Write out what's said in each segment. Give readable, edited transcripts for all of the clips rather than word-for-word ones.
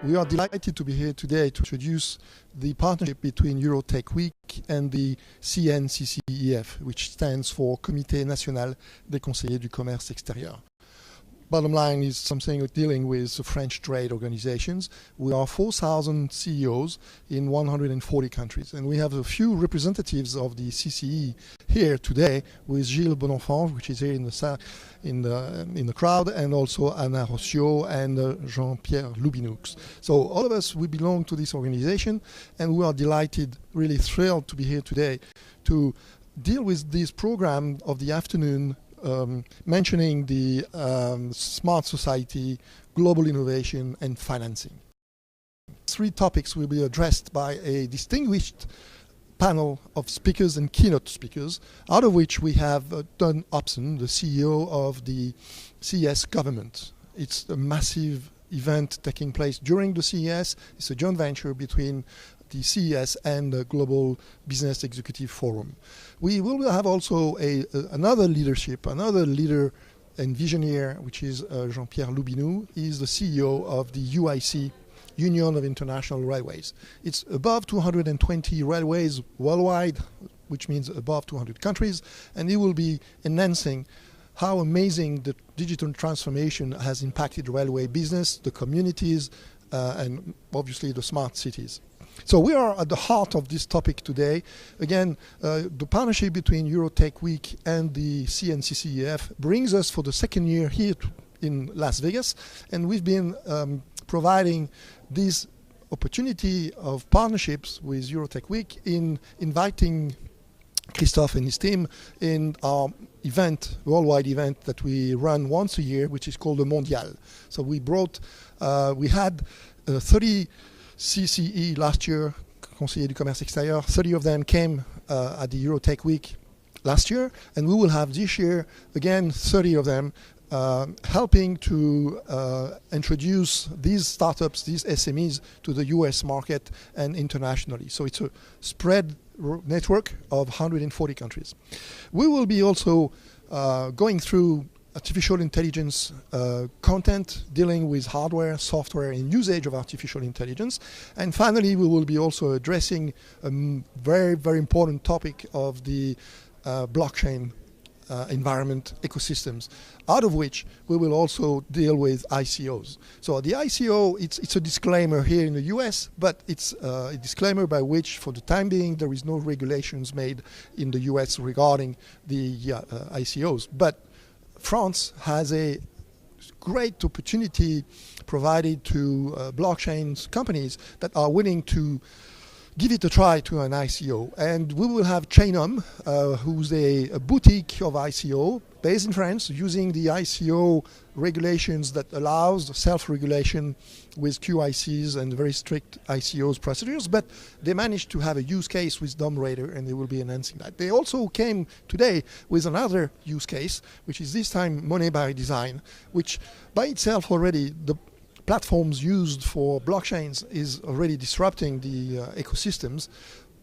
We are delighted to be here today to introduce the partnership between Eurotech Week and the CNCCEF, which stands for Comité National des Conseillers du Commerce Extérieur. Bottom line is something dealing with the French trade organizations. We are 4,000 CEOs in 140 countries, and we have a few representatives of the CCE here today with Gilbert, which is here in the crowd, and also Anna Rossio and Jean-Pierre Lubinoux. So all of us, we belong to this organization, and we are delighted, really thrilled to be here today to deal with this program of the afternoon, mentioning the smart society, global innovation, and financing. 3 topics will be addressed by a distinguished panel of speakers and keynote speakers, out of which we have Donald UPSON, the CEO of the CES Government. It's a massive event taking place during the CES. It's a joint venture between the CES and the Global Business Executive Forum. We will have also another leader and visionary, which is Jean-Pierre Lubinoux. He is the CEO of the UIC, Union of International Railways. It's above 220 railways worldwide, which means above 200 countries, and he will be enhancing how amazing the digital transformation has impacted railway business, the communities, and obviously the smart cities. So we are at the heart of this topic today. Again, the partnership between Eurotech Week and the CNCCEF brings us for the second year here in Las Vegas, and we've been providing this opportunity of partnerships with Eurotech Week in inviting Christophe and his team in our event, worldwide event that we run once a year, which is called the Mondial. So we had 30 CCE last year, Conseillers du Commerce Extérieur. 30 of them came at the Eurotech Week last year, and we will have this year again 30 of them helping to introduce these startups, these SMEs, to the US market and internationally. So it's a spread network of 140 countries. We will be also going through artificial intelligence content, dealing with hardware, software, and usage of artificial intelligence. And finally, we will be also addressing a very, very important topic of the blockchain environment ecosystems, out of which we will also deal with ICOs. So the ICO, it's a disclaimer here in the US, but it's a disclaimer by which, for the time being, there is no regulations made in the US regarding the ICOs. But France has a great opportunity provided to blockchain companies that are willing to give it a try to an ICO. And we will have Chainum, who's a boutique of ICO based in France, using the ICO regulations that allows self-regulation with QICs and very strict ICOs procedures, but they managed to have a use case with Dumb Raider, and they will be enhancing that. They also came today with another use case, which is this time money by design, which by itself already, the platforms used for blockchains is already disrupting the ecosystems,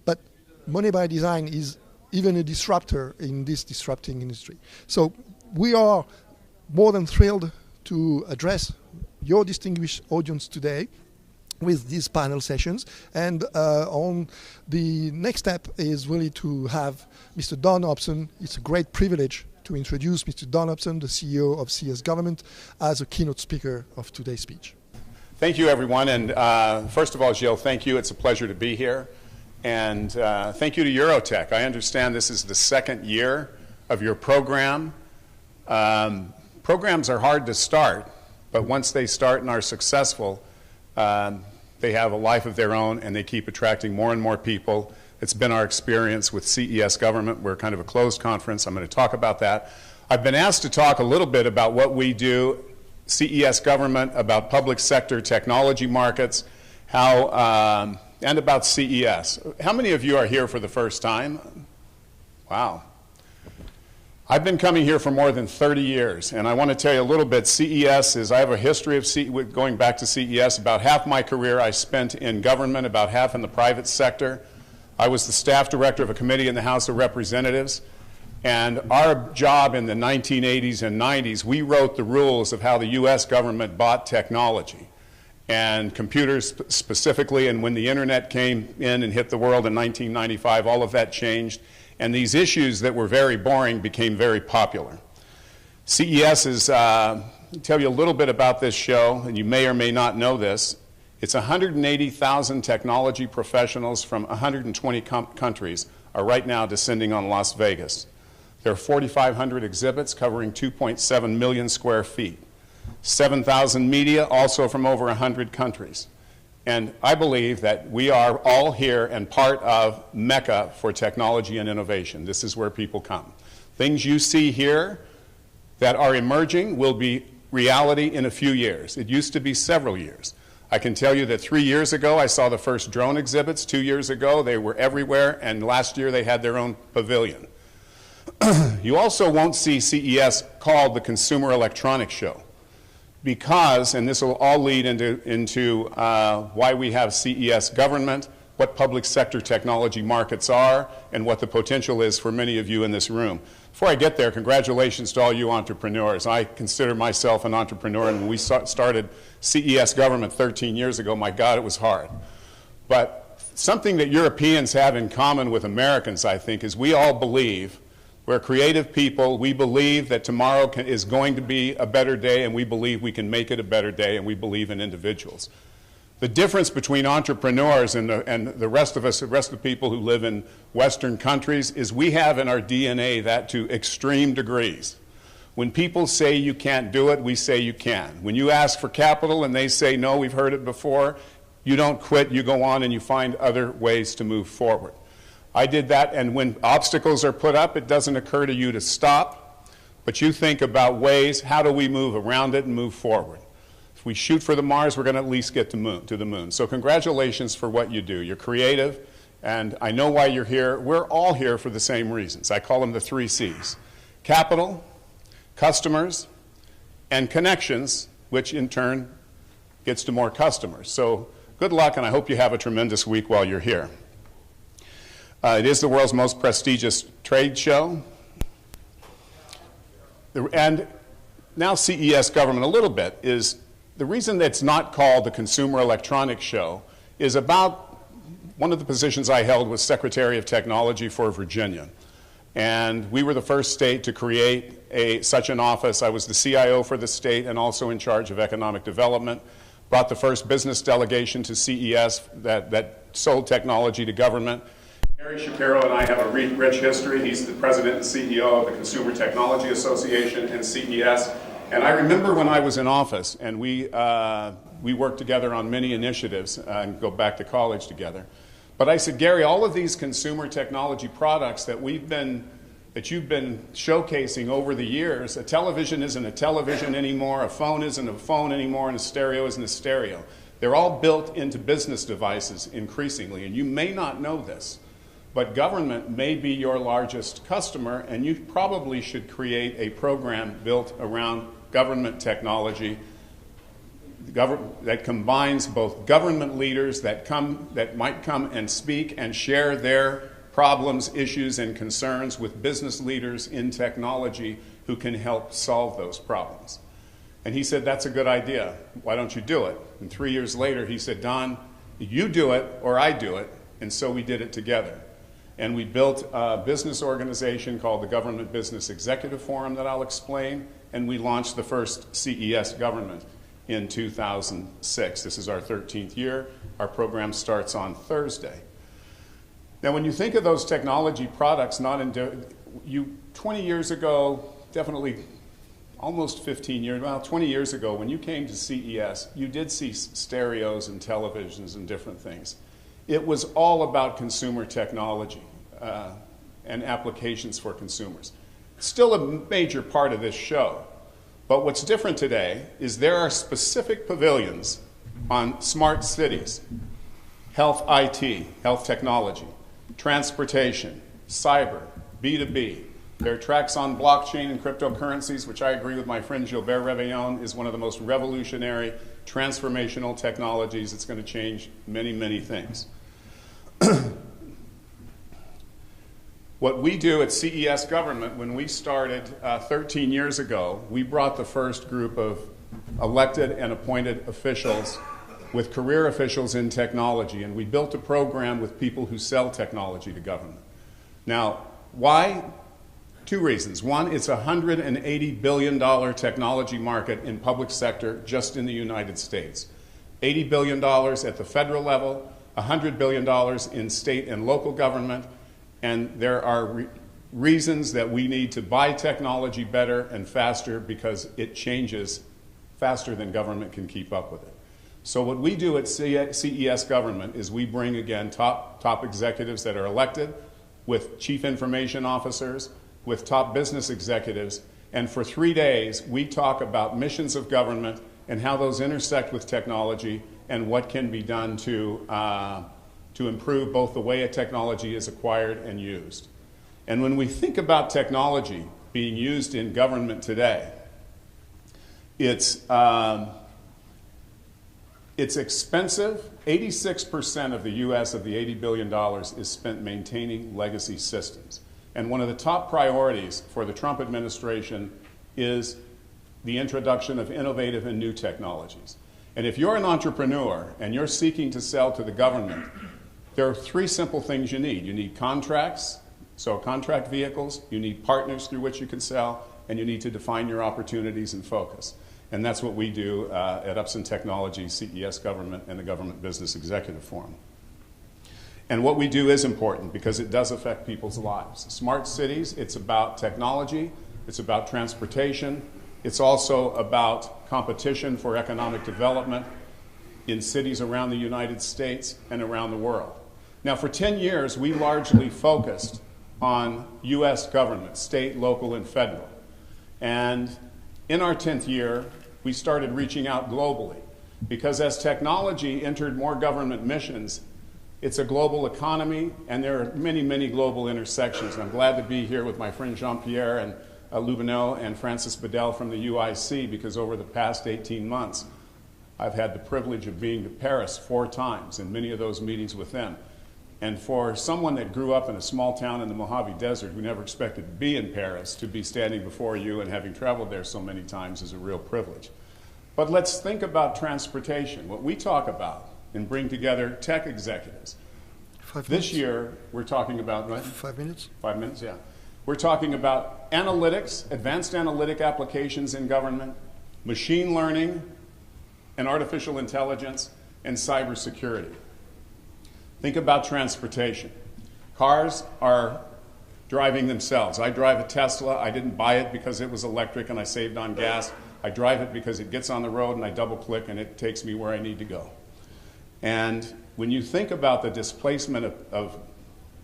but money by design is even a disruptor in this disrupting industry. So we are more than thrilled to address your distinguished audience today with these panel sessions. And on the next step is really to have Mr. Donald UPSON. It's a great privilege to introduce Mr. Donald UPSON, the CEO of CES Government, as a keynote speaker of today's speech. Thank you, everyone. And first of all, Gilles, thank you. It's a pleasure to be here. And thank you to Eurotech. I understand this is the second year of your program. Programs are hard to start, but once they start and are successful, they have a life of their own, and they keep attracting more and more people. It's been our experience with CES Government. We're kind of a closed conference. I'm going to talk about that. I've been asked to talk a little bit about what we do, CES Government, about public sector technology markets, how, and about CES. How many of you are here for the first time? Wow. I've been coming here for more than 30 years, and I want to tell you a little bit. CES is, I have a history of going back to CES. About half my career I spent in government, about half in the private sector. I was the staff director of a committee in the House of Representatives, and our job in the 1980s and 90s, we wrote the rules of how the US government bought technology. and computers specifically, and when the internet came in and hit the world in 1995, all of that changed, and these issues that were very boring became very popular. CES is, tell you a little bit about this show, and you may or may not know this. It's 180,000 technology professionals from 120 countries are right now descending on Las Vegas. There are 4,500 exhibits covering 2.7 million square feet. 7,000 media, also from over 100 countries. And I believe that we are all here and part of Mecca for technology and innovation. This is where people come. Things you see here that are emerging will be reality in a few years. It used to be several years. I can tell you that 3 years ago I saw the first drone exhibits. 2 years ago they were everywhere, and last year they had their own pavilion. You also won't see CES called the Consumer Electronics Show, because, and this will all lead into why we have CES Government, what public sector technology markets are, and what the potential is for many of you in this room. Before I get there, congratulations to all you entrepreneurs. I consider myself an entrepreneur, and when we started CES Government 13 years ago, my God, it was hard. But something that Europeans have in common with Americans, I think, is we all believe we're creative people. We believe that tomorrow is going to be a better day, and we believe we can make it a better day, and we believe in individuals. The difference between entrepreneurs and the rest of us, the rest of the people who live in Western countries, is we have in our DNA that to extreme degrees. When people say you can't do it, we say you can. When you ask for capital and they say no, we've heard it before, you don't quit, you go on and you find other ways to move forward. I did that, and when obstacles are put up, it doesn't occur to you to stop, but you think about ways, how do we move around it and move forward? If we shoot for the Mars, we're going to at least get to the moon. So congratulations for what you do. You're creative, and I know why you're here. We're all here for the same reasons. I call them the 3 C's. Capital, customers, and connections, which in turn gets to more customers. So good luck, and I hope you have a tremendous week while you're here. It is the world's most prestigious trade show. And now CES Government a little bit is, the reason that it's not called the Consumer Electronics Show is about one of the positions I held was Secretary of Technology for Virginia. And we were the first state to create such an office. I was the CIO for the state and also in charge of economic development. Brought the first business delegation to CES that sold technology to government. Gary Shapiro and I have a rich history. He's the president and CEO of the Consumer Technology Association and CES. And I remember when I was in office, and we worked together on many initiatives and go back to college together. But I said, Gary, all of these consumer technology products that you've been showcasing over the years, a television isn't a television anymore, a phone isn't a phone anymore, and a stereo isn't a stereo. They're all built into business devices increasingly, and you may not know this. But government may be your largest customer, and you probably should create a program built around government technology that combines both government leaders that might come and speak and share their problems, issues, and concerns with business leaders in technology who can help solve those problems. And he said, that's a good idea. Why don't you do it? And 3 years later, he said, Don, you do it or I do it. And so we did it together. And we built a business organization called the Government Business Executive Forum that I'll explain, and we launched the first CES Government in 2006. This is our 13th year. Our program starts on Thursday. Now, when you think of those technology products, 20 years ago, definitely almost 15 years, well, 20 years ago, when you came to CES, you did see stereos and televisions and different things. It was all about consumer technology and applications for consumers. It's still a major part of this show. But what's different today is there are specific pavilions on smart cities, health IT, health technology, transportation, cyber, B2B. There are tracks on blockchain and cryptocurrencies, which I agree with my friend Gilbert REVEILLON is one of the most revolutionary, transformational technologies. It's going to change many, many things. What we do at CES Government, when we started 13 years ago, we brought the first group of elected and appointed officials with career officials in technology, and we built a program with people who sell technology to government. Now, why? Two reasons. One, it's a $180 billion technology market in public sector just in the United States. $80 billion at the federal level, $100 billion in state and local government, and there are reasons that we need to buy technology better and faster because it changes faster than government can keep up with it. So what we do at CES Government is we bring, again, top executives that are elected with chief information officers, with top business executives, and for 3 days we talk about missions of government and how those intersect with technology and what can be done to improve both the way a technology is acquired and used. And when we think about technology being used in government today, it's expensive. 86% of the U.S. of the $80 billion is spent maintaining legacy systems. And one of the top priorities for the Trump administration is the introduction of innovative and new technologies. And if you're an entrepreneur and you're seeking to sell to the government, there are 3 simple things you need. You need contracts, so contract vehicles, you need partners through which you can sell, and you need to define your opportunities and focus. And that's what we do at UPSON Technology, CES Government, and the Government Business Executive Forum. And what we do is important because it does affect people's lives. Smart cities, it's about technology, it's about transportation, it's also about competition for economic development in cities around the United States and around the world. Now, for 10 years, we largely focused on U.S. government, state, local, and federal. And in our 10th year, we started reaching out globally because as technology entered more government missions, it's a global economy, and there are many, many global intersections. And I'm glad to be here with my friend Jean-Pierre and Lubino and Francis Bedell from the UIC because over the past 18 months, I've had the privilege of being to Paris 4 times and many of those meetings with them. And for someone that grew up in a small town in the Mojave Desert who never expected to be in Paris, to be standing before you and having traveled there so many times is a real privilege. But let's think about transportation. What we talk about and bring together tech executives. 5 minutes. This year, we're talking about, right? 5 minutes. 5 minutes, yeah. We're talking about analytics, advanced analytic applications in government, machine learning, and artificial intelligence, and cybersecurity. Think about transportation. Cars are driving themselves. I drive a Tesla. I didn't buy it because it was electric and I saved on gas. I drive it because it gets on the road and I double-click and it takes me where I need to go. And when you think about the displacement of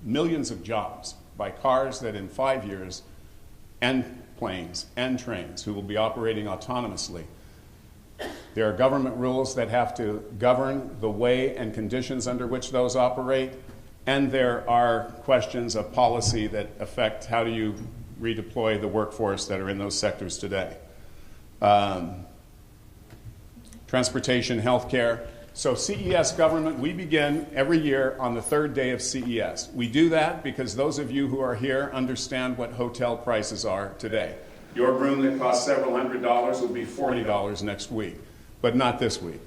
millions of jobs by cars that in 5 years, and planes and trains who will be operating autonomously, there are government rules that have to govern the way and conditions under which those operate, and there are questions of policy that affect how do you redeploy the workforce that are in those sectors today. Transportation, healthcare. So CES Government, we begin every year on the 3rd day of CES. We do that because those of you who are here understand what hotel prices are today. Your room that costs several $100s will be $40 next week, but not this week.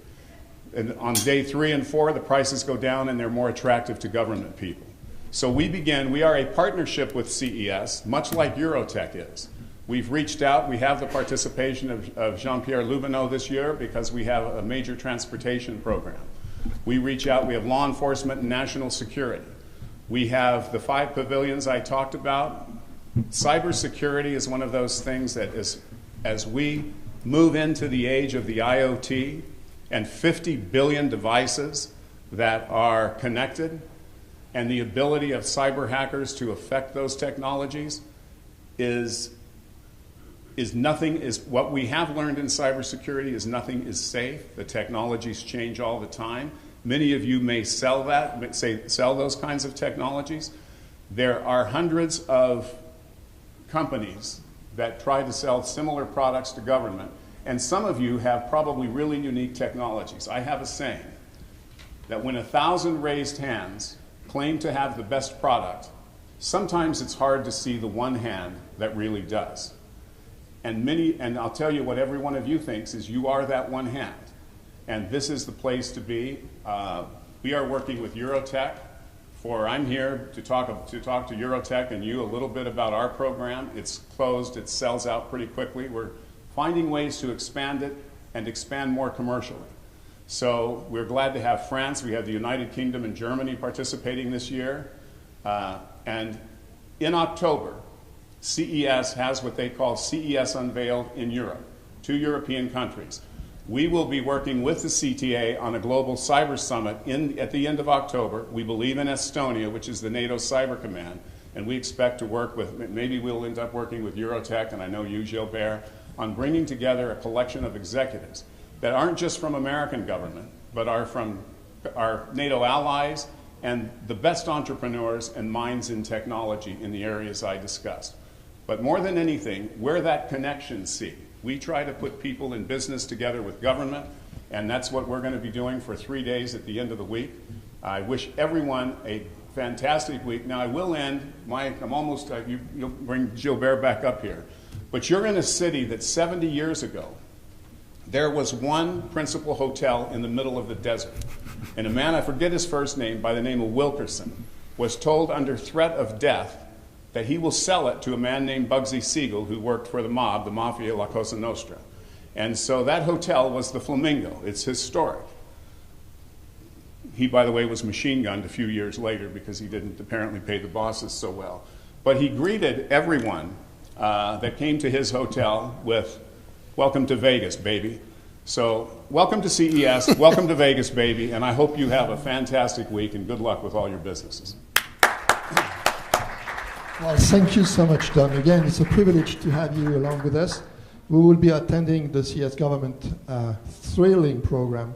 And on day 3 and 4, the prices go down and they're more attractive to government people. So we are a partnership with CES, much like Eurotech is. We've reached out. We have the participation of Jean-Pierre Lubino this year because we have a major transportation program. We reach out. We have law enforcement and national security. We have the 5 pavilions I talked about. Cybersecurity is one of those things that as we move into the age of the IoT and 50 billion devices that are connected and the ability of cyber hackers to affect those technologies what we have learned in cybersecurity is nothing is safe. The technologies change all the time. Many of you may sell those kinds of technologies. There are hundreds of companies that try to sell similar products to government, and some of you have probably really unique technologies. I have a saying that when 1,000 raised hands claim to have the best product, sometimes it's hard to see the one hand that really does. And I'll tell you what every one of you thinks is you are that one hand. and this is the place to be. We are working with Eurotech. I'm here to talk to Eurotech and you a little bit about our program. It's closed. It sells out pretty quickly. We're finding ways to expand it and expand more commercially. So we're glad to have France. We have the United Kingdom and Germany participating this year. And in October, CES has what they call CES Unveiled in Europe, 2 European countries. We will be working with the CTA on a global cyber summit at the end of October. We believe in Estonia, which is the NATO Cyber Command, and we expect to work with, maybe we'll end up working with Eurotech, and I know you, Gilbert, on bringing together a collection of executives that aren't just from American government, but are from our NATO allies and the best entrepreneurs and minds in technology in the areas I discussed. But more than anything, we're that connection seat. We try to put people in business together with government, and that's what we're going to be doing for 3 days at the end of the week. I wish everyone a fantastic week. Now, I will end, I'm almost, you'll bring Gilbert back up here, but you're in a city that 70 years ago, there was one principal hotel in the middle of the desert. And a man, I forget his first name, by the name of Wilkerson, was told under threat of death that he will sell it to a man named Bugsy Siegel, who worked for the mob, the Mafia, La Cosa Nostra. And so that hotel was the Flamingo. It's historic. He, by the way, was machine gunned a few years later because he didn't apparently pay the bosses so well. But he greeted everyone that came to his hotel with, "Welcome to Vegas, baby." So welcome to CES, welcome to Vegas, baby, and I hope you have a fantastic week and good luck with all your businesses. Well, thank you so much, Don. Again, it's a privilege to have you along with us. We will be attending the CES Government thrilling program